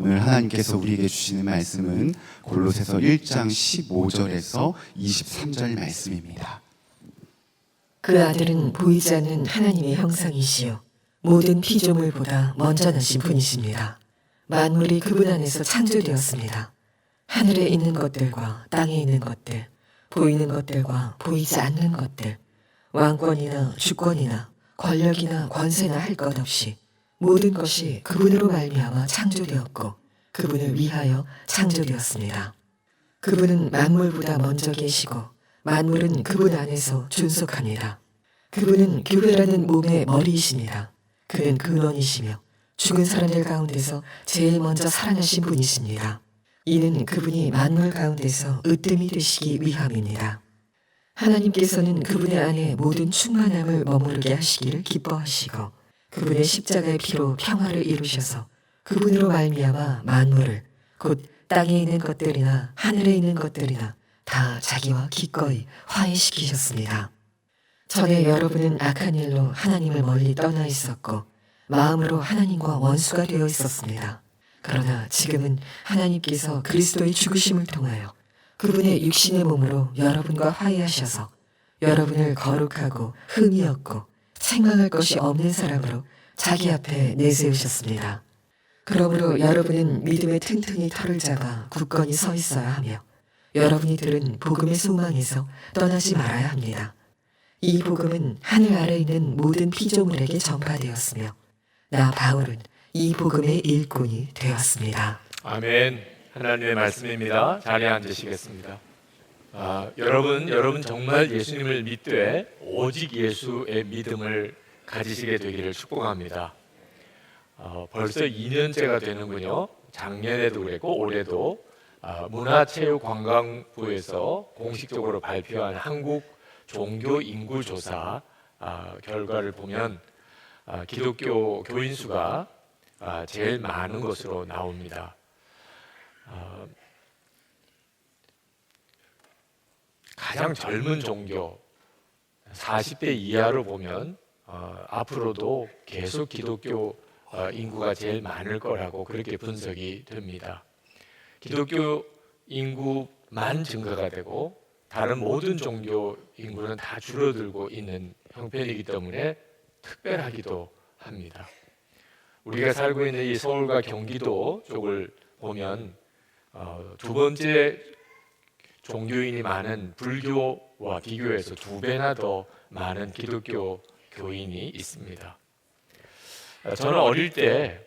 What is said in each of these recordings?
오늘 하나님께서 우리에게 주시는 말씀은 골로새서 1장 15절에서 23절 말씀입니다. 그 아들은 보이지 않는 하나님의 형상이시요 모든 피조물보다 먼저 나신 분이십니다. 만물이 그분 안에서 창조되었습니다. 하늘에 있는 것들과 땅에 있는 것들, 보이는 것들과 보이지 않는 것들, 왕권이나 주권이나 권력이나 권세나 할 것 없이 모든 것이 그분으로 말미암아 창조되었고 그분을 위하여 창조되었습니다. 그분은 만물보다 먼저 계시고 만물은 그분 안에서 존속합니다. 그분은 교회라는 몸의 머리이십니다. 그는 근원이시며 죽은 사람들 가운데서 제일 먼저 살아나신 분이십니다. 이는 그분이 만물 가운데서 으뜸이 되시기 위함입니다. 하나님께서는 그분의 안에 모든 충만함을 머무르게 하시기를 기뻐하시고 그분의 십자가의 피로 평화를 이루셔서 그분으로 말미암아 만물을 곧 땅에 있는 것들이나 하늘에 있는 것들이나 다 자기와 기꺼이 화해시키셨습니다. 전에 여러분은 악한 일로 하나님을 멀리 떠나 있었고 마음으로 하나님과 원수가 되어 있었습니다. 그러나 지금은 하나님께서 그리스도의 죽으심을 통하여 그분의 육신의 몸으로 여러분과 화해하셔서 여러분을 거룩하고 흠이 없고 책망할 것이 없는 사람으로 자기 앞에 내세우셨습니다. 그러므로 여러분은 믿음의 튼튼히 털을 잡아 굳건히 서 있어야 하며 여러분이 들은 복음의 소망에서 떠나지 말아야 합니다. 이 복음은 하늘 아래 있는 모든 피조물에게 전파되었으며 나 바울은 이 복음의 일꾼이 되었습니다. 아멘. 하나님의 말씀입니다. 자리에 앉으시겠습니다. 여러분 정말 예수님을 믿되 오직 예수의 믿음을 가지시게 되기를 축복합니다. 벌써 2년째가 되는군요. 작년에도 그랬고 올해도 문화체육관광부에서 공식적으로 발표한 한국 종교 인구 조사 결과를 보면 기독교 교인 수가 제일 많은 것으로 나옵니다. 가장 젊은 종교 40대 이하로 보면 앞으로도 계속 기독교 인구가 제일 많을 거라고 그렇게 분석이 됩니다. 기독교 인구만 증가가 되고 다른 모든 종교 인구는 다 줄어들고 있는 형편이기 때문에 특별하기도 합니다. 우리가 살고 있는 이 서울과 경기도 쪽을 보면 두 번째 종교인이 많은 불교와 비교해서 2배나 더 많은 기독교 교인이 있습니다. 저는 어릴 때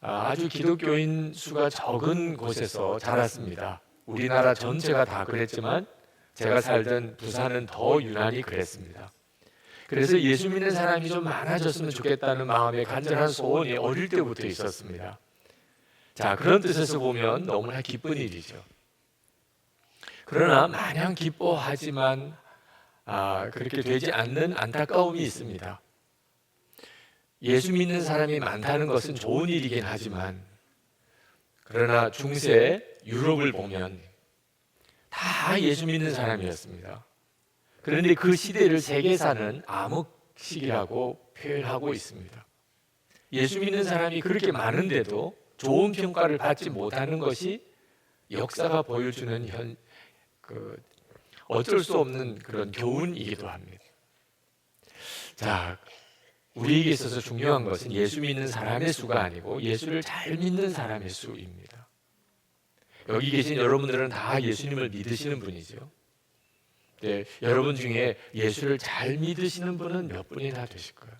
아주 기독교인 수가 적은 곳에서 자랐습니다. 우리나라 전체가 다 그랬지만 제가 살던 부산은 더 유난히 그랬습니다. 그래서 예수 믿는 사람이 좀 많아졌으면 좋겠다는 마음의 간절한 소원이 어릴 때부터 있었습니다. 자, 그런 뜻에서 보면 너무나 기쁜 일이죠. 그러나 마냥 기뻐하지만 그렇게 되지 않는 안타까움이 있습니다. 예수 믿는 사람이 많다는 것은 좋은 일이긴 하지만 그러나 중세 유럽을 보면 다 예수 믿는 사람이었습니다. 그런데 그 시대를 세계사는 암흑시기라고 표현하고 있습니다. 예수 믿는 사람이 그렇게 많은데도 좋은 평가를 받지 못하는 것이 역사가 보여주는 어쩔 수 없는 그런 교훈이기도 합니다. 자, 우리에게 있어서 중요한 것은 예수 믿는 사람의 수가 아니고 예수를 잘 믿는 사람의 수입니다. 여기 계신 여러분들은 다 예수님을 믿으시는 분이죠. 네, 여러분 중에 예수를 잘 믿으시는 분은 몇 분이나 되실까요?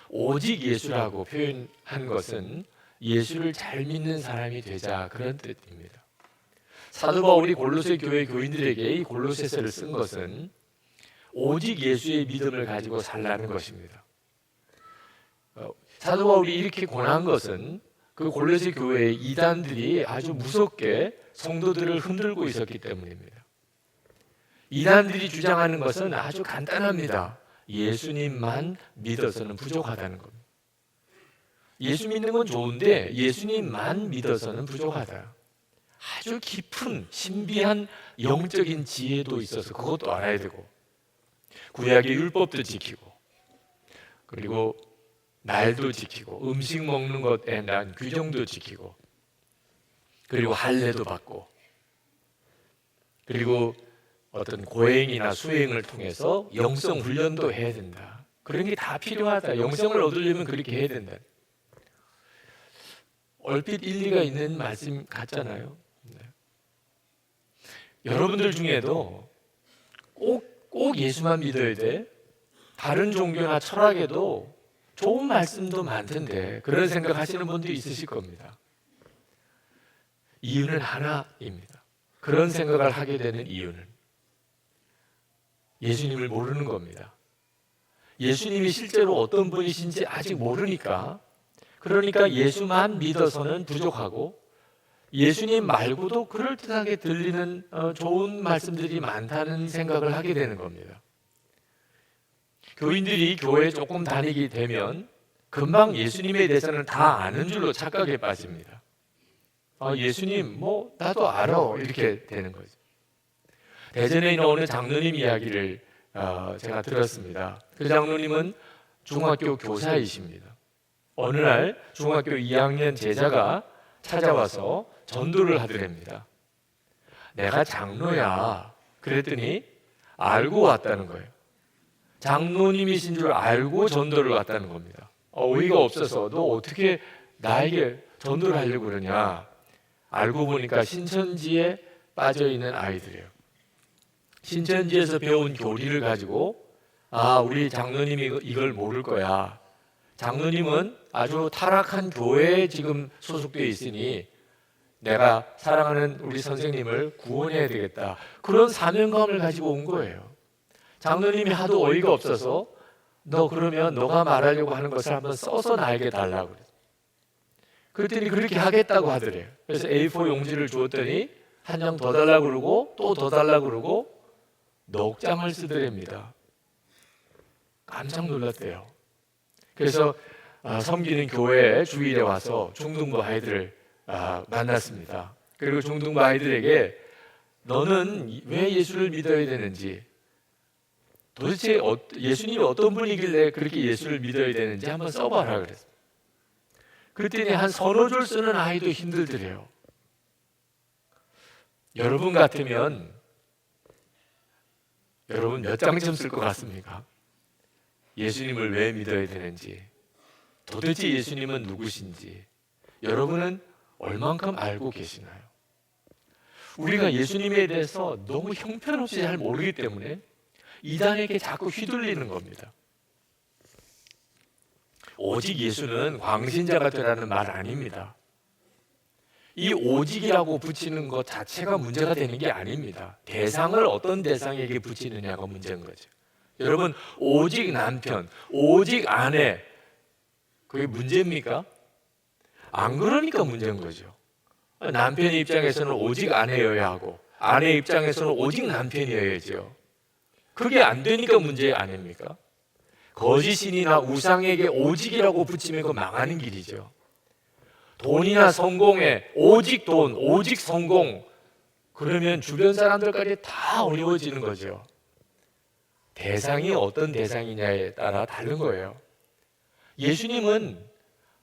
오직 예수라고 표현한 것은 예수를 잘 믿는 사람이 되자 그런 뜻입니다. 사도 바울이 골로새 교회 교인들에게 이 골로새서를 쓴 것은 오직 예수의 믿음을 가지고 살라는 것입니다. 사도 바울이 이렇게 권한 것은 그 골로새 교회의 이단들이 아주 무섭게 성도들을 흔들고 있었기 때문입니다. 이단들이 주장하는 것은 아주 간단합니다. 예수님만 믿어서는 부족하다는 겁니다. 예수 믿는 건 좋은데 예수님만 믿어서는 부족하다. 아주 깊은 신비한 영적인 지혜도 있어서 그것도 알아야 되고 구약의 율법도 지키고 그리고 날도 지키고 음식 먹는 것에 대한 규정도 지키고 그리고 할례도 받고 그리고 어떤 고행이나 수행을 통해서 영성 훈련도 해야 된다. 그런 게 다 필요하다. 영성을 얻으려면 그렇게 해야 된다. 얼핏 일리가 있는 말씀 같잖아요. 네. 여러분들 중에도 꼭 예수만 믿어야 돼. 다른 종교나 철학에도 좋은 말씀도 많던데 그런 생각하시는 분들이 있으실 겁니다. 이유는 하나입니다. 그런 생각을 하게 되는 이유는 예수님을 모르는 겁니다. 예수님이 실제로 어떤 분이신지 아직 모르니까, 그러니까 예수만 믿어서는 부족하고 예수님 말고도 그럴듯하게 들리는 좋은 말씀들이 많다는 생각을 하게 되는 겁니다. 교인들이 교회에 조금 다니게 되면 금방 예수님에 대해서는 다 아는 줄로 착각에 빠집니다. 예수님 뭐 나도 알아 이렇게 되는 거죠. 대전에 있는 어느 장로님 이야기를 제가 들었습니다. 그 장로님은 중학교 교사이십니다. 어느 날 중학교 2학년 제자가 찾아와서 전도를 하더랍니다. 내가 장로야. 그랬더니 알고 왔다는 거예요. 장로님이신 줄 알고 전도를 왔다는 겁니다. 어이가 없어서 너 어떻게 나에게 전도를 하려고 그러냐. 알고 보니까 신천지에 빠져있는 아이들이에요. 신천지에서 배운 교리를 가지고 우리 장로님이 이걸 모를 거야. 장로님은 아주 타락한 교회에 지금 소속되어 있으니 내가 사랑하는 우리 선생님을 구원해야 되겠다. 그런 사명감을 가지고 온 거예요. 장로님이 하도 어이가 없어서 너 그러면 너가 말하려고 하는 것을 한번 써서 나에게 달라고 그랬어요. 그랬더니 그렇게 하겠다고 하더래요. 그래서 A4 용지를 주었더니 한 장 더 달라고 그러고 또 더 달라고 그러고 넉 장을 쓰더랍니다. 깜짝 놀랐대요. 그래서 섬기는 교회에 주일에 와서 중등부 아이들을 만났습니다. 그리고 중등부 아이들에게 너는 왜 예수를 믿어야 되는지, 도대체 예수님이 어떤 분이길래 그렇게 예수를 믿어야 되는지 한번 써봐라 그랬어요. 그랬더니 한 서너 줄 쓰는 아이도 힘들더래요. 여러분 같으면 여러분 몇 장쯤 쓸 것 같습니까? 예수님을 왜 믿어야 되는지, 도대체 예수님은 누구신지 여러분은 얼만큼 알고 계시나요? 우리가 예수님에 대해서 너무 형편없이 잘 모르기 때문에 이단에게 자꾸 휘둘리는 겁니다. 오직 예수는 광신자가 되라는 말 아닙니다. 이 오직이라고 붙이는 것 자체가 문제가 되는 게 아닙니다. 대상을 어떤 대상에게 붙이느냐가 문제인 거죠. 여러분, 오직 남편, 오직 아내, 그게 문제입니까? 안 그러니까 문제인 거죠. 남편의 입장에서는 오직 아내여야 하고 아내 입장에서는 오직 남편이어야죠. 그게 안 되니까 문제 아닙니까? 거짓신이나 우상에게 오직이라고 붙이면 그거 망하는 길이죠. 돈이나 성공에 오직 돈, 오직 성공, 그러면 주변 사람들까지 다 어려워지는 거죠. 대상이 어떤 대상이냐에 따라 다른 거예요. 예수님은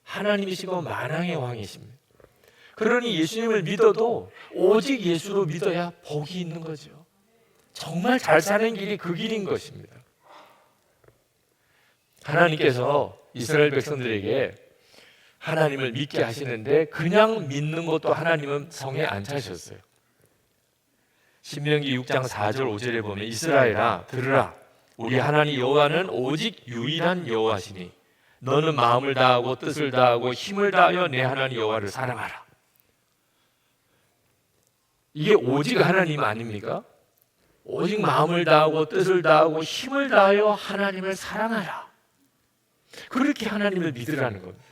하나님이시고 만왕의 왕이십니다. 그러니 예수님을 믿어도 오직 예수로 믿어야 복이 있는 거죠. 정말 잘 사는 길이 그 길인 것입니다. 하나님께서 이스라엘 백성들에게 하나님을 믿게 하시는데 그냥 믿는 것도 하나님은 성에 안 차셨어요. 신명기 6장 4절 5절에 보면 이스라엘아 들으라, 우리 하나님 여호와는 오직 유일한 여호와시니 너는 마음을 다하고 뜻을 다하고 힘을 다하여 내 하나님 여호와를 사랑하라. 이게 오직 하나님 아닙니까? 오직 마음을 다하고 뜻을 다하고 힘을 다하여 하나님을 사랑하라. 그렇게 하나님을 믿으라는 겁니다.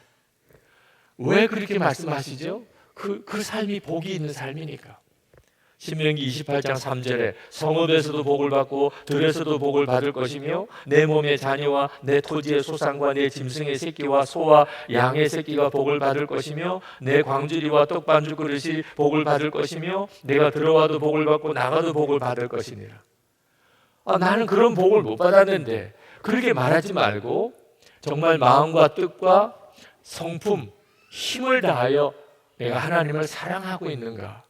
왜 그렇게 말씀하시죠? 그 삶이 복이 있는 삶이니까. 신명기 28장 3절에 성읍에서도 복을 받고 들에서도 복을 받을 것이며 내 몸의 자녀와 내 토지의 소산과 내 짐승의 새끼와 소와 양의 새끼가 복을 받을 것이며 내 광주리와 떡반죽 그릇이 복을 받을 것이며 내가 들어와도 복을 받고 나가도 복을 받을 것이니라. 나는 그런 복을 못 받았는데, 그렇게 말하지 말고 정말 마음과 뜻과 성품, 힘을 다하여 내가 하나님을 사랑하고 있는가?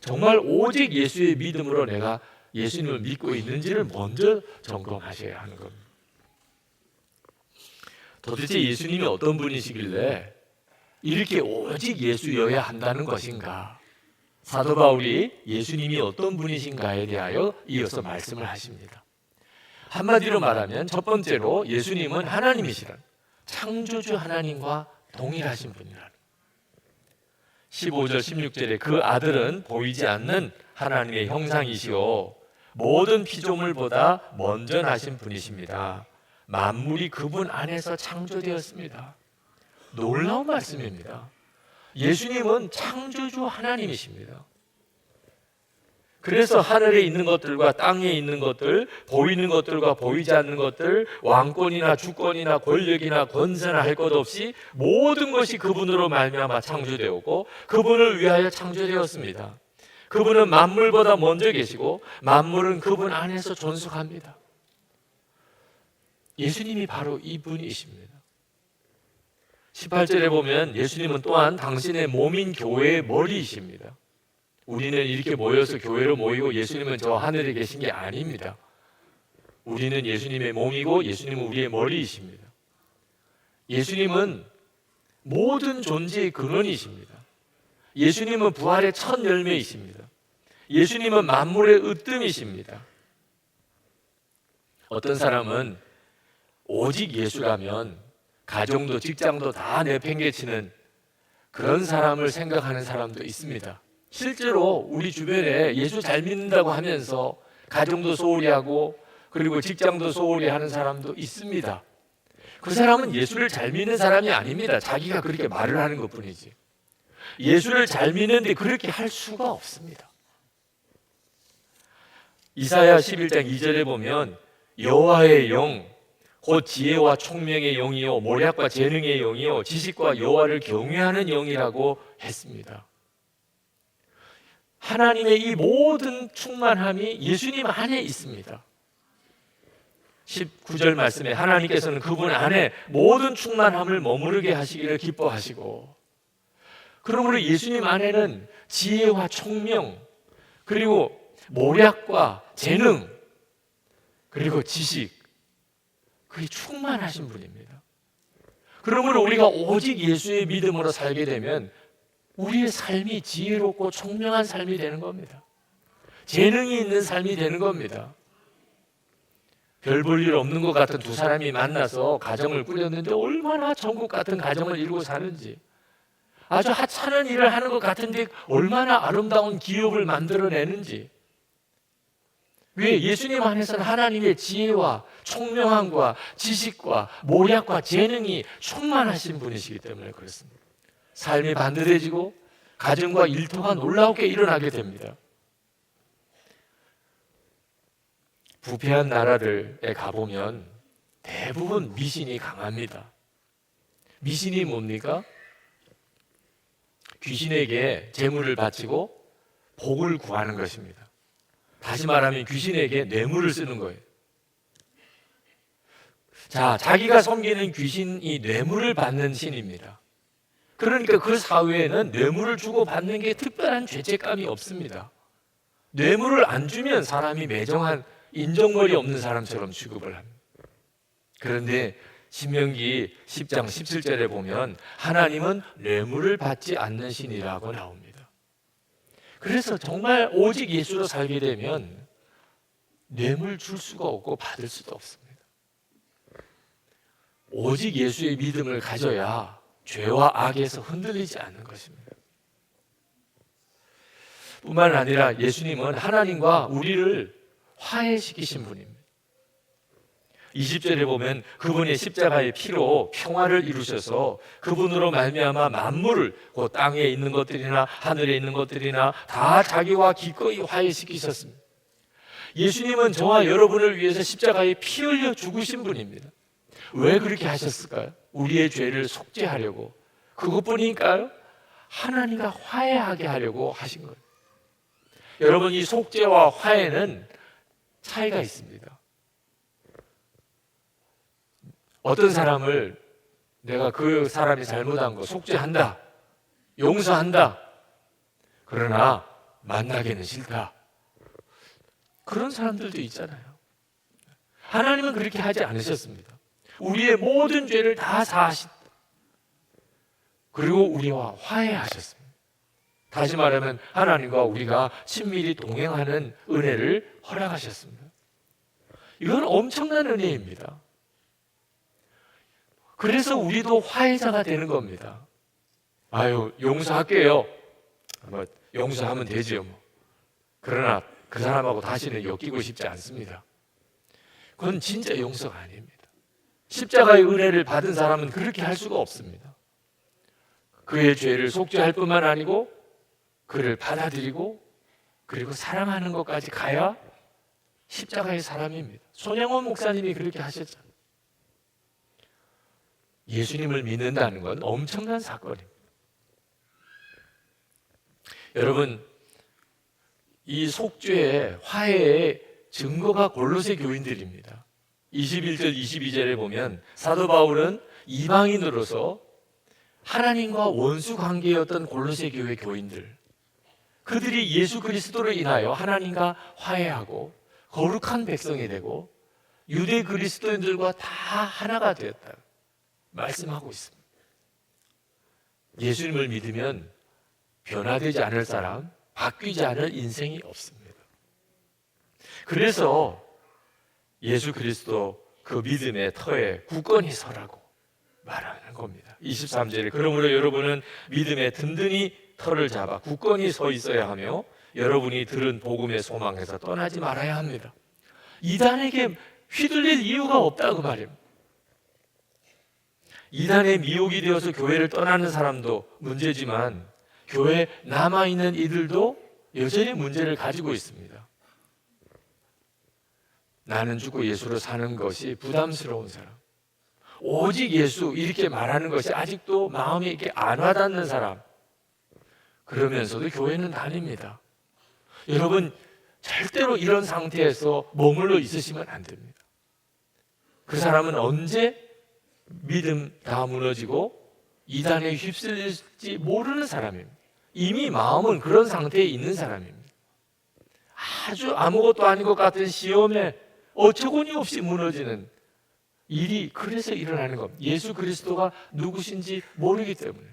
정말 오직 예수의 믿음으로 내가 예수님을 믿고 있는지를 먼저 점검하셔야 하는 겁니다. 도대체 예수님이 어떤 분이시길래 이렇게 오직 예수여야 한다는 것인가? 사도 바울이 예수님이 어떤 분이신가에 대하여 이어서 말씀을 하십니다. 한마디로 말하면 첫 번째로 예수님은 하나님이시라, 창조주 하나님과 동일하신 분이라. 15절 16절에 그 아들은 보이지 않는 하나님의 형상이시오 모든 피조물보다 먼저 나신 분이십니다. 만물이 그분 안에서 창조되었습니다. 놀라운 말씀입니다. 예수님은 창조주 하나님이십니다. 그래서 하늘에 있는 것들과 땅에 있는 것들, 보이는 것들과 보이지 않는 것들, 왕권이나 주권이나 권력이나 권세나 할 것 없이 모든 것이 그분으로 말미암아 창조되었고 그분을 위하여 창조되었습니다. 그분은 만물보다 먼저 계시고 만물은 그분 안에서 존속합니다. 예수님이 바로 이분이십니다. 18절에 보면 예수님은 또한 당신의 몸인 교회의 머리이십니다. 우리는 이렇게 모여서 교회로 모이고 예수님은 저 하늘에 계신 게 아닙니다. 우리는 예수님의 몸이고 예수님은 우리의 머리이십니다. 예수님은 모든 존재의 근원이십니다. 예수님은 부활의 첫 열매이십니다. 예수님은 만물의 으뜸이십니다. 어떤 사람은 오직 예수라면 가정도 직장도 다 내팽개치는 그런 사람을 생각하는 사람도 있습니다. 실제로 우리 주변에 예수 잘 믿는다고 하면서 가정도 소홀히 하고 그리고 직장도 소홀히 하는 사람도 있습니다. 그 사람은 예수를 잘 믿는 사람이 아닙니다. 자기가 그렇게 말을 하는 것뿐이지. 예수를 잘 믿는데 그렇게 할 수가 없습니다. 이사야 11장 2절에 보면 여호와의 영 곧 지혜와 총명의 영이요 모략과 재능의 영이요 지식과 여호와를 경외하는 영이라고 했습니다. 하나님의 이 모든 충만함이 예수님 안에 있습니다. 19절 말씀에 하나님께서는 그분 안에 모든 충만함을 머무르게 하시기를 기뻐하시고, 그러므로 예수님 안에는 지혜와 총명 그리고 모략과 재능 그리고 지식, 그게 충만하신 분입니다. 그러므로 우리가 오직 예수의 믿음으로 살게 되면 우리의 삶이 지혜롭고 총명한 삶이 되는 겁니다. 재능이 있는 삶이 되는 겁니다. 별 볼 일 없는 것 같은 두 사람이 만나서 가정을 꾸렸는데 얼마나 천국 같은 가정을 이루고 사는지, 아주 하찮은 일을 하는 것 같은데 얼마나 아름다운 기업을 만들어내는지. 왜? 예수님 안에서는 하나님의 지혜와 총명함과 지식과 모략과 재능이 충만하신 분이시기 때문에 그렇습니다. 삶이 반듯해지고 가정과 일터가 놀랍게 일어나게 됩니다. 부패한 나라들에 가보면 대부분 미신이 강합니다. 미신이 뭡니까? 귀신에게 재물을 바치고 복을 구하는 것입니다. 다시 말하면 귀신에게 뇌물을 쓰는 거예요. 자, 자기가 섬기는 귀신이 뇌물을 받는 신입니다. 그러니까 그 사회에는 뇌물을 주고 받는 게 특별한 죄책감이 없습니다. 뇌물을 안 주면 사람이 매정한 인정머리 없는 사람처럼 취급을 합니다. 그런데 신명기 10장 17절에 보면 하나님은 뇌물을 받지 않는 신이라고 나옵니다. 그래서 정말 오직 예수로 살게 되면 뇌물 줄 수가 없고 받을 수도 없습니다. 오직 예수의 믿음을 가져야 죄와 악에서 흔들리지 않는 것입니다. 뿐만 아니라 예수님은 하나님과 우리를 화해시키신 분입니다. 20절에 보면 그분의 십자가의 피로 평화를 이루셔서 그분으로 말미암아 만물을, 곧 땅에 있는 것들이나 하늘에 있는 것들이나 다 자기와 기꺼이 화해시키셨습니다. 예수님은 저와 여러분을 위해서 십자가에 피 흘려 죽으신 분입니다. 왜 그렇게 하셨을까요? 우리의 죄를 속죄하려고. 그것뿐일까요? 하나님과 화해하게 하려고 하신 거예요. 여러분, 이 속죄와 화해는 차이가 있습니다. 어떤 사람을 내가 그 사람이 잘못한 거 속죄한다, 용서한다. 그러나 만나기는 싫다. 그런 사람들도 있잖아요. 하나님은 그렇게 하지 않으셨습니다. 우리의 모든 죄를 다 사하신, 그리고 우리와 화해하셨습니다. 다시 말하면 하나님과 우리가 친밀히 동행하는 은혜를 허락하셨습니다. 이건 엄청난 은혜입니다. 그래서 우리도 화해자가 되는 겁니다. 아유, 용서할게요. 뭐 용서하면 되지요. 뭐. 그러나 그 사람하고 다시는 엮이고 싶지 않습니다. 그건 진짜 용서가 아닙니다. 십자가의 은혜를 받은 사람은 그렇게 할 수가 없습니다. 그의 죄를 속죄할 뿐만 아니고 그를 받아들이고 그리고 사랑하는 것까지 가야 십자가의 사람입니다. 손양원 목사님이 그렇게 하셨잖아요. 예수님을 믿는다는 건 엄청난 사건입니다. 여러분, 이 속죄의 화해의 증거가 골로새 교인들입니다. 21절 22절에 보면 사도 바울은 이방인으로서 하나님과 원수 관계였던 골로새 교회 교인들, 그들이 예수 그리스도로 인하여 하나님과 화해하고 거룩한 백성이 되고 유대 그리스도인들과 다 하나가 되었다 말씀하고 있습니다. 예수님을 믿으면 변화되지 않을 사람, 바뀌지 않을 인생이 없습니다. 그래서 예수 그리스도 그 믿음의 터에 굳건히 서라고 말하는 겁니다. 23절에 그러므로 여러분은 믿음에 든든히 터를 잡아 굳건히 서 있어야 하며 여러분이 들은 복음의 소망에서 떠나지 말아야 합니다. 이단에게 휘둘릴 이유가 없다고 말입니다. 이단의 미혹이 되어서 교회를 떠나는 사람도 문제지만 교회에 남아있는 이들도 여전히 문제를 가지고 있습니다. 나는 죽고 예수로 사는 것이 부담스러운 사람, 오직 예수 이렇게 말하는 것이 아직도 마음에 이렇게 안 와닿는 사람, 그러면서도 교회는 다닙니다. 여러분, 절대로 이런 상태에서 머물러 있으시면 안 됩니다. 그 사람은 언제 믿음 다 무너지고 이단에 휩쓸릴지 모르는 사람입니다. 이미 마음은 그런 상태에 있는 사람입니다. 아주 아무것도 아닌 것 같은 시험에 어처구니 없이 무너지는 일이 그래서 일어나는 겁니다. 예수 그리스도가 누구신지 모르기 때문에.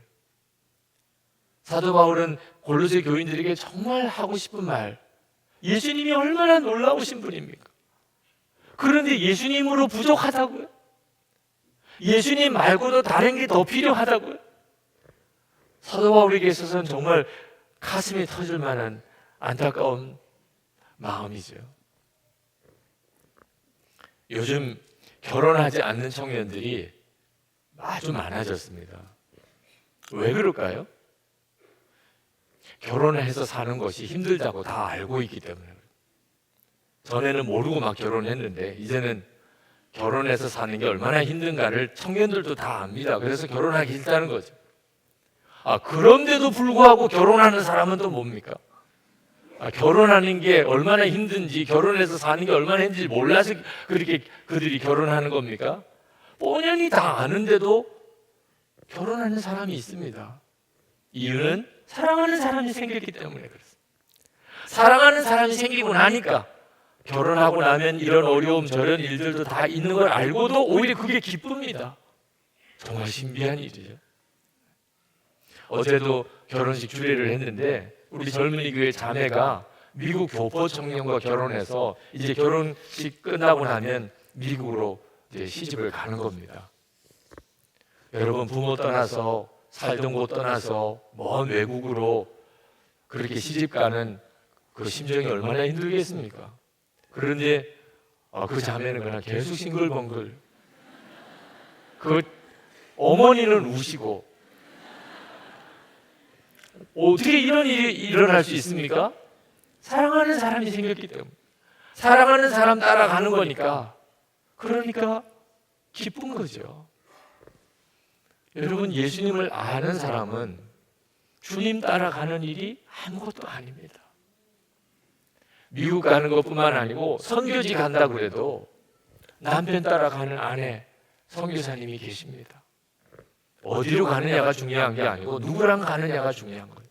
사도 바울은 골로새 교인들에게 정말 하고 싶은 말, 예수님이 얼마나 놀라우신 분입니까? 그런데 예수님으로 부족하다고요? 예수님 말고도 다른 게 더 필요하다고요? 사도 바울에게 있어서는 정말 가슴이 터질 만한 안타까운 마음이죠. 요즘 결혼하지 않는 청년들이 아주 많아졌습니다. 왜 그럴까요? 결혼을 해서 사는 것이 힘들다고 다 알고 있기 때문에. 전에는 모르고 막 결혼했는데 이제는 결혼해서 사는 게 얼마나 힘든가를 청년들도 다 압니다. 그래서 결혼하기 싫다는 거죠. 그런데도 불구하고 결혼하는 사람은 또 뭡니까? 결혼하는 게 얼마나 힘든지, 결혼해서 사는 게 얼마나 힘든지 몰라서 그렇게 그들이 결혼하는 겁니까? 뻔히 다 아는데도 결혼하는 사람이 있습니다. 이유는 사랑하는 사람이 생겼기 때문에 그렇습니다. 사랑하는 사람이 생기고 나니까 결혼하고 나면 이런 어려움 저런 일들도 다 있는 걸 알고도 오히려 그게 기쁩니다. 정말 신비한 일이죠. 어제도 결혼식 주례를 했는데 우리 젊은이 교회 자매가 미국 교포 청년과 결혼해서 이제 결혼식 끝나고 나면 미국으로 이제 시집을 가는 겁니다. 여러분, 부모 떠나서 살던 곳 떠나서 먼 외국으로 그렇게 시집 가는 그 심정이 얼마나 힘들겠습니까? 그런데 그 자매는 그냥 계속 싱글벙글. 그 어머니는 우시고. 어떻게 이런 일이 일어날 수 있습니까? 사랑하는 사람이 생겼기 때문에. 사랑하는 사람 따라가는 거니까. 그러니까 기쁜 거죠. 여러분, 예수님을 아는 사람은 주님 따라가는 일이 아무것도 아닙니다. 미국 가는 것뿐만 아니고 선교지 간다고 해도 남편 따라가는 아내 선교사님이 계십니다. 어디로 가느냐가 중요한 게 아니고 누구랑 가느냐가 중요한 거예요.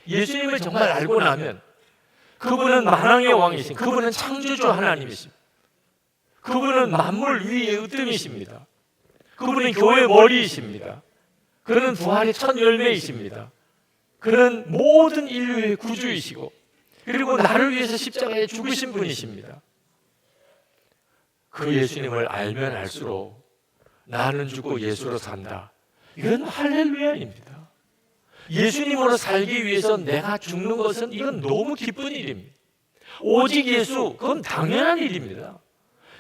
예수님을 정말 알고 나면 그분은 만왕의 왕이신, 그분은 창조주 하나님이십니다. 그분은 만물 위의 으뜸이십니다. 그분은 교회의 머리이십니다. 그는 부활의 첫 열매이십니다. 그는 모든 인류의 구주이시고 그리고 나를 위해서 십자가에 죽으신 분이십니다. 그 예수님을 알면 알수록 나는 죽고 예수로 산다. 이건 할렐루야입니다. 예수님으로 살기 위해서 내가 죽는 것은 이건 너무 기쁜 일입니다. 오직 예수, 그건 당연한 일입니다.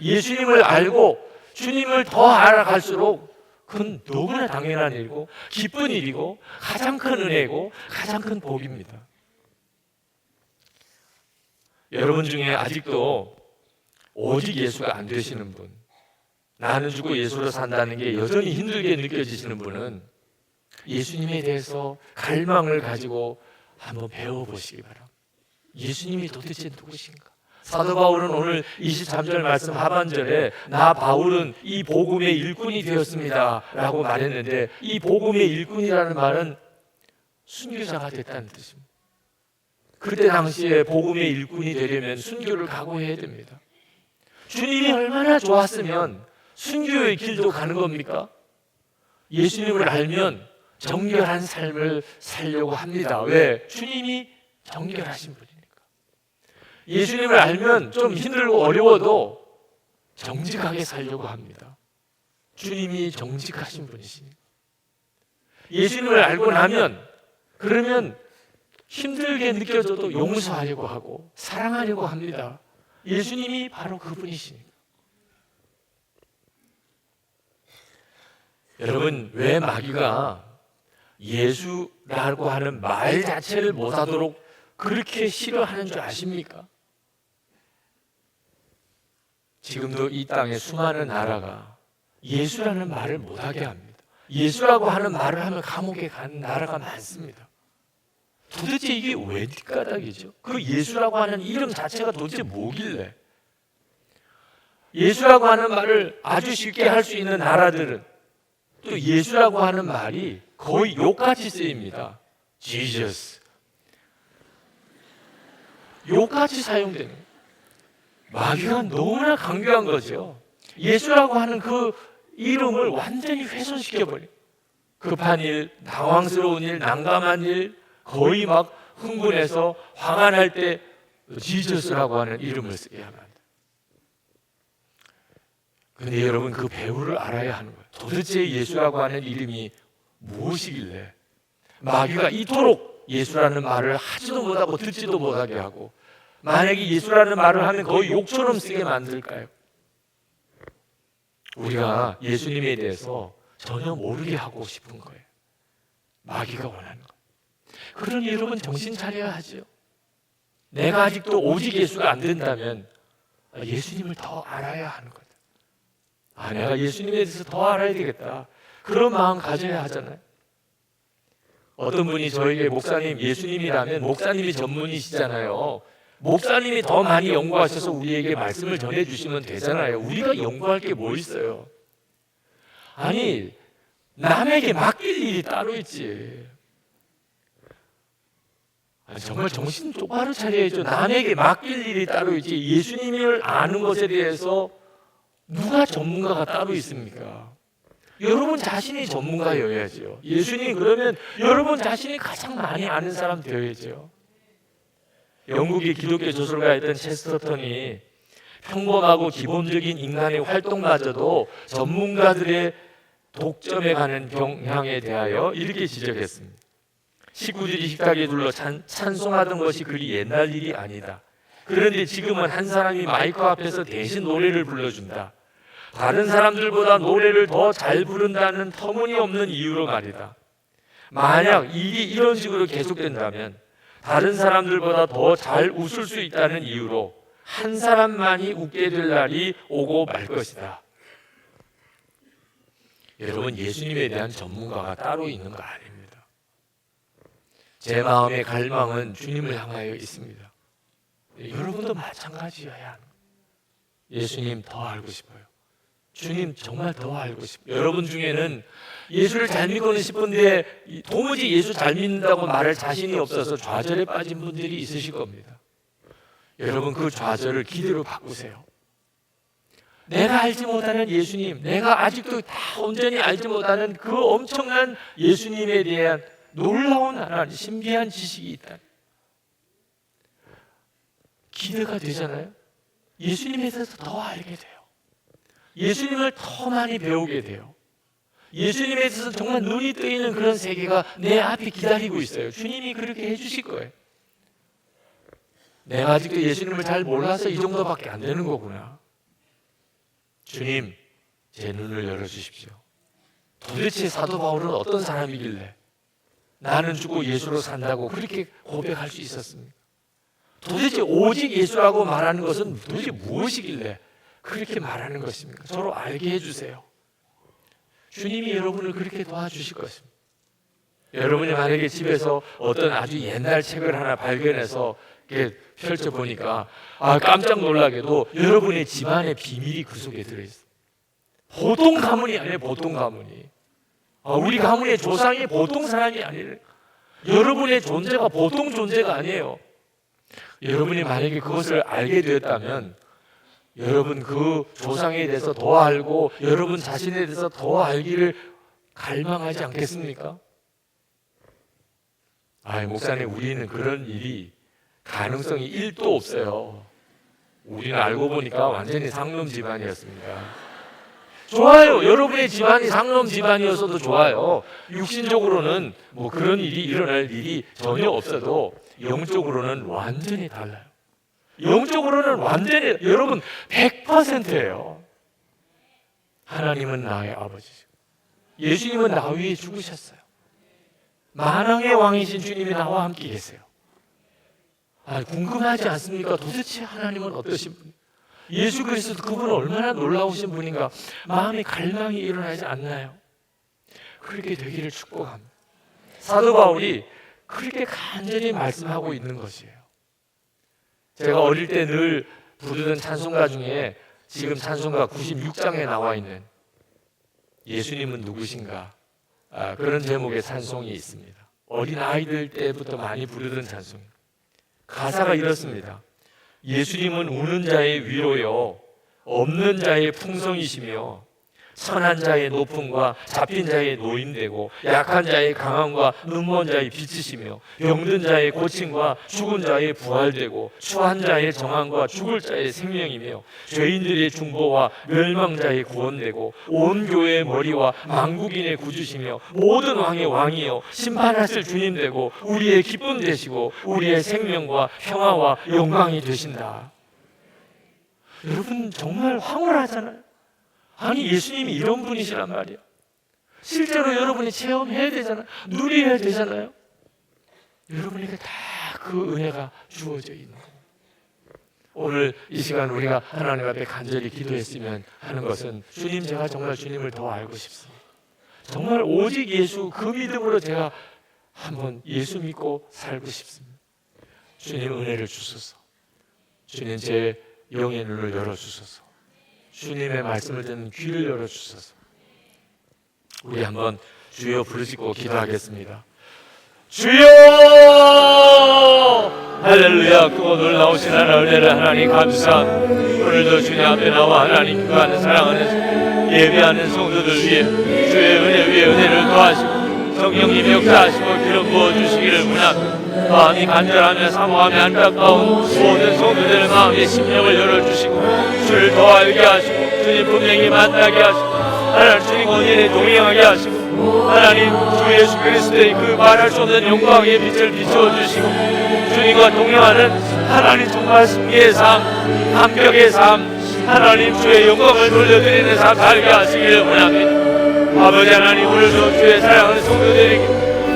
예수님을 알고 주님을 더 알아갈수록 그건 너무나 당연한 일이고 기쁜 일이고 가장 큰 은혜고 가장 큰 복입니다. 여러분 중에 아직도 오직 예수가 안 되시는 분, 나는 죽고 예수로 산다는 게 여전히 힘들게 느껴지시는 분은 예수님에 대해서 갈망을 가지고 한번 배워보시기 바랍니다. 예수님이 도대체 누구신가? 사도 바울은 오늘 23절 말씀 하반절에 나 바울은 이 복음의 일꾼이 되었습니다 라고 말했는데, 이 복음의 일꾼이라는 말은 순교자가 됐다는 뜻입니다. 그때 당시에 복음의 일꾼이 되려면 순교를 각오해야 됩니다. 주님이 얼마나 좋았으면 순교의 길도 가는 겁니까? 예수님을 알면 정결한 삶을 살려고 합니다. 왜? 주님이 정결하신 분이니까. 예수님을 알면 좀 힘들고 어려워도 정직하게 살려고 합니다. 주님이 정직하신 분이시니까. 예수님을 알고 나면 그러면 힘들게 느껴져도 용서하려고 하고 사랑하려고 합니다. 예수님이 바로 그분이시니까. 여러분, 왜 마귀가 예수라고 하는 말 자체를 못하도록 그렇게 싫어하는 줄 아십니까? 지금도 이 땅에 수많은 나라가 예수라는 말을 못하게 합니다. 예수라고 하는 말을 하면 감옥에 가는 나라가 많습니다. 도대체 이게 왜 뒷가닥이죠? 그 예수라고 하는 이름 자체가 도대체 뭐길래? 예수라고 하는 말을 아주 쉽게 할 수 있는 나라들은 또 예수라고 하는 말이 거의 욕같이 쓰입니다. Jesus. 욕같이 사용되는 거예요. 마귀가 너무나 강교한 거죠. 예수라고 하는 그 이름을 완전히 훼손시켜버려요. 급한 일, 당황스러운 일, 난감한 일, 거의 막 흥분해서 화가 날 때 지저스라고 하는 이름을 쓰게 합니다. 그런데 여러분, 그 배우를 알아야 하는 거예요. 도대체 예수라고 하는 이름이 무엇이길래 마귀가 이토록 예수라는 말을 하지도 못하고 듣지도 못하게 하고, 만약에 예수라는 말을 하면 거의 욕처럼 쓰게 만들까요? 우리가 예수님에 대해서 전혀 모르게 하고 싶은 거예요. 마귀가 원하는 거예요. 그러니 여러분, 정신 차려야 하죠. 내가 아직도 오직 예수가 안 된다면 예수님을 더 알아야 하는 거예요. 내가 예수님에 대해서 더 알아야 되겠다, 그런 마음 가져야 하잖아요. 어떤 분이 저에게 목사님, 예수님이라면 목사님이 전문이시잖아요. 목사님이 더 많이 연구하셔서 우리에게 말씀을 전해주시면 되잖아요. 우리가 연구할 게 뭐 있어요? 아니, 남에게 맡길 일이 따로 있지. 정말 정신 똑바로 차려야죠. 남에게 맡길 일이 따로 있지. 예수님을 아는 것에 대해서 누가 전문가가 따로 있습니까? 여러분 자신이 전문가여야죠. 예수님, 그러면 여러분 자신이 가장 많이 아는 사람 되어야죠. 영국의 기독교 저술가였던 체스터턴이 평범하고 기본적인 인간의 활동마저도 전문가들의 독점에 가는 경향에 대하여 이렇게 지적했습니다. 식구들이 식탁에 둘러 찬송하던 것이 그리 옛날 일이 아니다. 그런데 지금은 한 사람이 마이크 앞에서 대신 노래를 불러준다. 다른 사람들보다 노래를 더 잘 부른다는 터무니없는 이유로 말이다. 만약 일이 이런 식으로 계속된다면 다른 사람들보다 더 잘 웃을 수 있다는 이유로 한 사람만이 웃게 될 날이 오고 말 것이다. 여러분, 예수님에 대한 전문가가 따로 있는 거 아닙니다. 제 마음의 갈망은 주님을 향하여 있습니다. 여러분도 마찬가지여야 하는 거예요. 예수님 더 알고 싶어요. 주님 정말 더 알고 싶어요. 여러분 중에는 예수를 잘 믿고는 싶은데 도무지 예수 잘 믿는다고 말할 자신이 없어서 좌절에 빠진 분들이 있으실 겁니다. 여러분 그 좌절을 기대로 바꾸세요. 내가 알지 못하는 예수님, 내가 아직도 다 온전히 알지 못하는 그 엄청난 예수님에 대한 놀라운 하나님, 신비한 지식이 있다. 기대가 되잖아요. 예수님에 대해서 더 알게 돼요. 예수님을 더 많이 배우게 돼요. 예수님에 대해서 정말 눈이 뜨이는 그런 세계가 내 앞에 기다리고 있어요. 주님이 그렇게 해주실 거예요. 내가 아직도 예수님을 잘 몰라서 이 정도밖에 안 되는 거구나. 주님, 제 눈을 열어주십시오. 도대체 사도 바울은 어떤 사람이길래 나는 죽고 예수로 산다고 그렇게 고백할 수 있었습니까? 도대체 오직 예수라고 말하는 것은 도대체 무엇이길래 그렇게 말하는 것입니까? 서로 알게 해주세요. 주님이 여러분을 그렇게 도와주실 것입니다. 여러분이 만약에 집에서 어떤 아주 옛날 책을 하나 발견해서 이렇게 펼쳐보니까 깜짝 놀라게도 여러분의 집안의 비밀이 그 속에 들어있어요. 보통 가문이 아니에요. 보통 가문이. 우리 가문의 조상이 보통 사람이 아니에요. 여러분의 존재가 보통 존재가 아니에요. 여러분이 만약에 그것을 알게 되었다면 여러분 그 조상에 대해서 더 알고 여러분 자신에 대해서 더 알기를 갈망하지 않겠습니까? 목사님, 우리는 그런 일이 가능성이 1도 없어요. 우리는 알고 보니까 완전히 상놈 집안이었습니다. 좋아요. 여러분의 집안이 상놈 집안이었어도 좋아요. 육신적으로는 뭐 그런 일이 일어날 일이 전혀 없어도 영적으로는 완전히 달라요. 영적으로는 완전히 여러분 100%예요. 하나님은 나의 아버지시고 예수님은 나 위에 죽으셨어요. 만왕의 왕이신 주님이 나와 함께 계세요. 궁금하지 않습니까? 도대체 하나님은 어떠신 분이에요? 예수 그리스도 그분은 얼마나 놀라우신 분인가? 마음의 갈망이 일어나지 않나요? 그렇게 되기를 축복합니다. 사도 바울이 그렇게 간절히 말씀하고 있는 것이에요. 제가 어릴 때 늘 부르던 찬송가 중에 지금 찬송가 96장에 나와 있는 예수님은 누구신가? 그런 제목의 찬송이 있습니다. 어린 아이들 때부터 많이 부르던 찬송. 가사가 이렇습니다. 예수님은 우는 자의 위로요, 없는 자의 풍성이시며 선한 자의 높음과 잡힌 자의 노임되고 약한 자의 강함과 눈먼 자의 빛이시며 병든 자의 고침과 죽은 자의 부활되고 추한 자의 정함과 죽을 자의 생명이며 죄인들의 중보와 멸망자의 구원되고 온 교회의 머리와 만국인의 구주시며 모든 왕의 왕이요 심판하실 주님 되고 우리의 기쁨 되시고 우리의 생명과 평화와 영광이 되신다. 여러분 정말 황홀하잖아요. 예수님이 이런 분이시란 말이야. 실제로 여러분이 체험해야 되잖아요. 누려야 되잖아요. 여러분에게 다 그 은혜가 주어져 있는 거예요. 오늘 이 시간 우리가 하나님 앞에 간절히 기도했으면 하는 것은 주님, 제가 정말 주님을 더 알고 싶습니다. 정말 오직 예수 그 믿음으로 제가 한번 예수 믿고 살고 싶습니다. 주님 은혜를 주소서. 주님 제 영의 눈을 열어주소서. 주님의 말씀을 듣는 귀를 열어주소서. 우리 한번 주여 부르시고 기도하겠습니다. 주여! 할렐루야. 크고 놀라우신 하나님 은혜를 하나님 감사합니다. 오늘도 주님 앞에 나와 하나님 기도하는 사랑하는 예배하는 성도들 위해 주의 은혜 위에 은혜를 더하시고 성령님이 역사하시고 기름 부어주시기를 원합니다. 마음이 간절하며 사모하며 안타까운 모든 성도들의 마음의 심령을 열어주시고 주를 더 알게 하시고 주님 분명히 만나게 하시고 하나님 주님 원인에 동행하게 하시고 하나님 주 예수 그리스도의 그 말할 수 없는 영광의 빛을 비춰주시고 주님과 동행하는 하나님 정말 승리의 삶, 감격의 삶, 하나님 주의 영광을 돌려드리는 삶 살게 하시기를 원합니다. 아버지 하나님, 오늘도 주의 사랑하는 성도들에게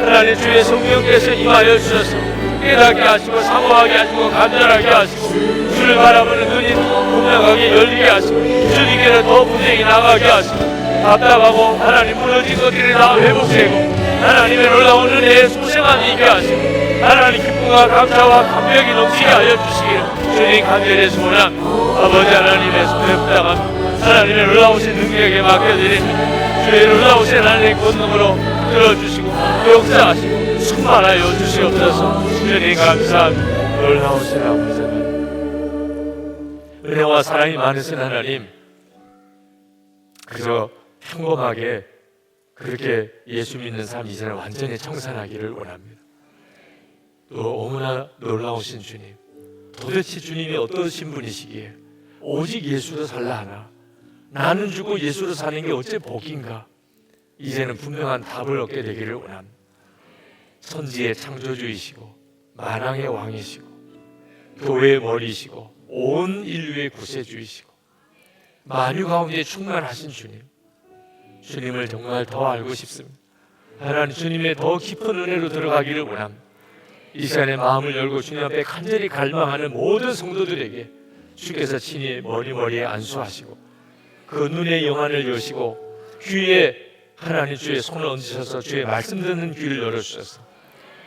하나님 주의 성령께서 임하여 주셔서 깨닫게 하시고 사모하게 하시고 간절하게 하시고 주를 바라보는 눈이 분명하게 열리게 하시고 주님께로 더 분명히 나가게 하시고 답답하고 하나님 무너진 것들이 다 회복되고 하나님의 놀라운 은혜에 소생함이 있게 하시고 하나님 기쁨과 감사와 감격이 넘치게 하여 주시기를 주님 간절히 소원합니다. 아버지 하나님의 손에 부탁합니다. 하나님의 놀라우신 능력에 맡겨드립니다. 주의 놀라우신 하나님의 권능으로 들어주시고 역사하시고 충만하여 주시옵소서. 주님 감사합니다. 놀라우신 아버지 하나님, 은혜와 사랑이 많으신 하나님, 그저 평범하게 그렇게 예수 믿는 삶 이제는 완전히 청산하기를 원합니다. 또 너무나 놀라우신 주님, 도대체 주님이 어떠신 분이시기에 오직 예수로 살라 하나, 나는 죽고 예수로 사는 게 어째 복인가? 이제는 분명한 답을 얻게 되기를 원합니다. 천지의 창조주이시고 만왕의 왕이시고 교회의 머리이시고 온 인류의 구세주이시고 만유 가운데 충만하신 주님, 주님을 정말 더 알고 싶습니다. 하나님, 주님의 더 깊은 은혜로 들어가기를 원합니다. 이 시간에 마음을 열고 주님 앞에 간절히 갈망하는 모든 성도들에게 주께서 친히 머리머리에 안수하시고 그 눈의 영안을 여시고 귀에 하나님 주의 손을 얹으셔서 주의 말씀 듣는 귀를 열어주셔서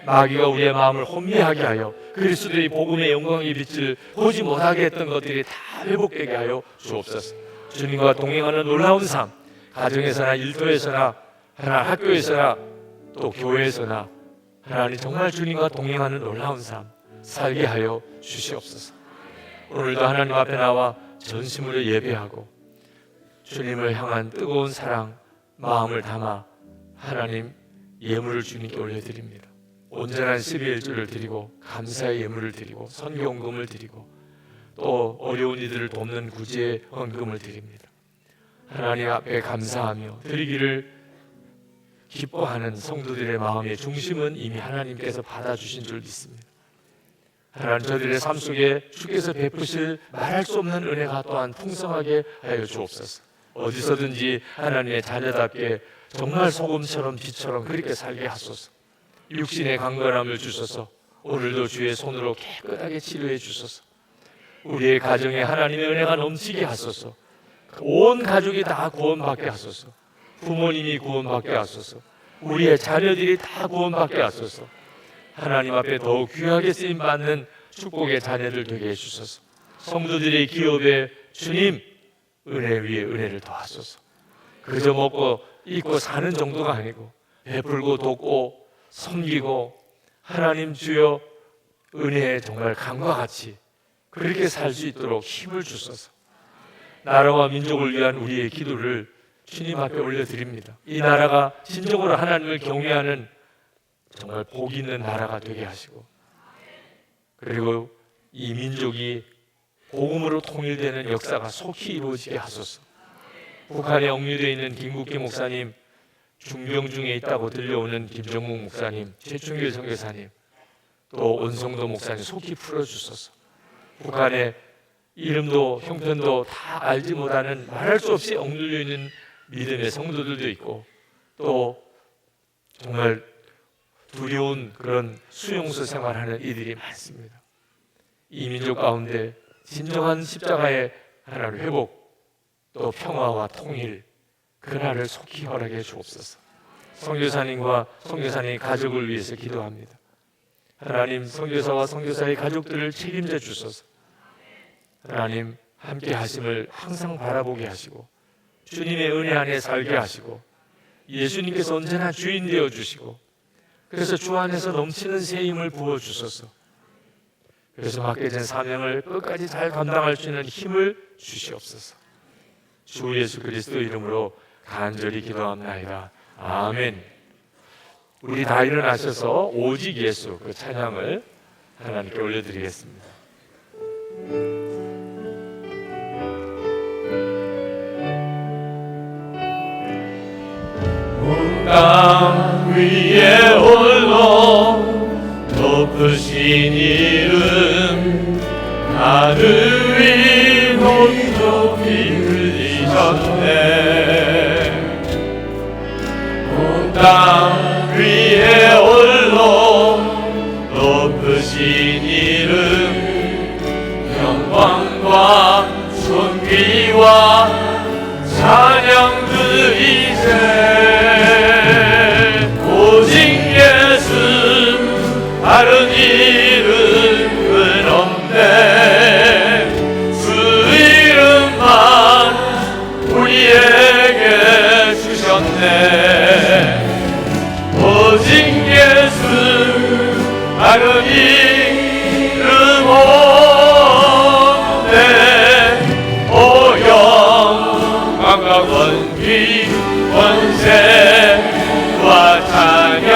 마귀가 우리의 마음을 혼미하게 하여 그리스도의 복음의 영광의 빛을 보지 못하게 했던 것들이 다 회복되게 하여 주옵소서. 주님과 동행하는 놀라운 삶, 가정에서나 일터에서나 하나님 학교에서나 또 교회에서나 하나님 정말 주님과 동행하는 놀라운 삶 살게 하여 주시옵소서. 오늘도 하나님 앞에 나와 전심으로 예배하고 주님을 향한 뜨거운 사랑 마음을 담아 하나님 예물을 주님께 올려드립니다. 온전한 12일주를 드리고 감사의 예물을 드리고 선교헌금을 드리고 또 어려운 이들을 돕는 구제의 헌금을 드립니다. 하나님 앞에 감사하며 드리기를 기뻐하는 성도들의 마음의 중심은 이미 하나님께서 받아주신 줄 믿습니다. 하나님, 저들의 삶 속에 주께서 베푸실 말할 수 없는 은혜가 또한 풍성하게 하여 주옵소서. 어디서든지 하나님의 자녀답게 정말 소금처럼 빛처럼 그렇게 살게 하소서. 육신의 강건함을 주셔서 오늘도 주의 손으로 깨끗하게 치료해 주소서. 우리의 가정에 하나님의 은혜가 넘치게 하소서. 온 가족이 다 구원받게 하소서. 부모님이 구원받게 하소서. 우리의 자녀들이 다 구원받게 하소서. 하나님 앞에 더욱 귀하게 쓰임받는 축복의 자녀들 되게 해주소서. 성도들의 기업에 주님 은혜 위에 은혜를 더하소서. 그저 먹고 입고 사는 정도가 아니고 베풀고 돕고 섬기고 하나님 주여 은혜의 정말 강과 같이 그렇게 살 수 있도록 힘을 주소서. 나라와 민족을 위한 우리의 기도를 주님 앞에 올려드립니다. 이 나라가 진정으로 하나님을 경외하는 정말 복 있는 나라가 되게 하시고, 그리고 이 민족이 복음으로 통일되는 역사가 속히 이루어지게 하소서. 북한에 억류되어 있는 김국기 목사님, 중병 중에 있다고 들려오는 김정묵 목사님, 최충길 선교사님, 또 온성도 목사님 속히 풀어주소서. 북한에 이름도 형편도 다 알지 못하는 말할 수 없이 억눌려 있는 믿음의 성도들도 있고 또 정말 두려운 그런 수용소 생활하는 이들이 많습니다. 이 민족 가운데 진정한 십자가의 하나님 회복 또 평화와 통일 그날을 속히 허락해 주옵소서. 선교사님과 선교사님 가족을 위해서 기도합니다. 하나님, 선교사와 선교사의 가족들을 책임져 주소서. 하나님, 함께 하심을 항상 바라보게 하시고 주님의 은혜 안에 살게 하시고 예수님께서 언제나 주인 되어 주시고 그래서 주 안에서 넘치는 새 힘을 부어 주소서. 그래서 맡겨진 사명을 끝까지 잘 감당할 수 있는 힘을 주시옵소서. 주 예수 그리스도 이름으로 간절히 기도합나이다. 아멘. 우리 다 일어나셔서 오직 예수 그 찬양을 하나님께 올려드리겠습니다. 온 땅 위에 홀로 높으신 이름 하늘 위 높이 흘리셨네. 온 땅 위에 홀로 높으신 이름 영광과 존귀와 찬양 드리세. 오직 예수 다른 이름은 없네. 주 이름만 다른 이름 없네. 오 영광과 권위 권세와 찬양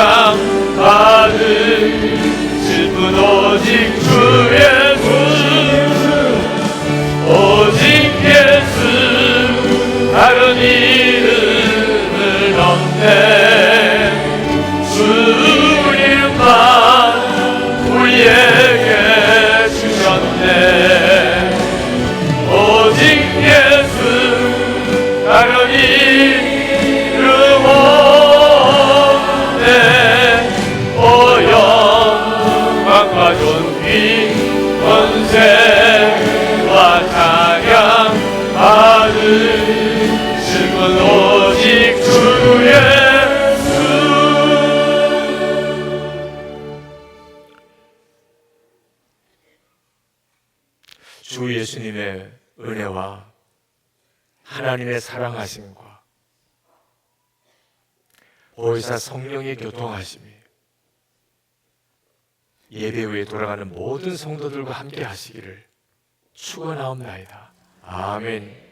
받은 슬픈 오직 주 예수, 오직 예수, 다른 이름은 없네. 주님만 우리에게 주셨네. 오직 예수, 다른 이름 없네. 오 영광과 존귀 권세와 찬양 받은 슬픈 오직 주 예수. 주 예수님의 은혜와 하나님의 사랑하심과 보혜사 성령의 교통하심이 예배 후에 돌아가는 모든 성도들과 함께 하시기를 축원하옵나이다. 아멘.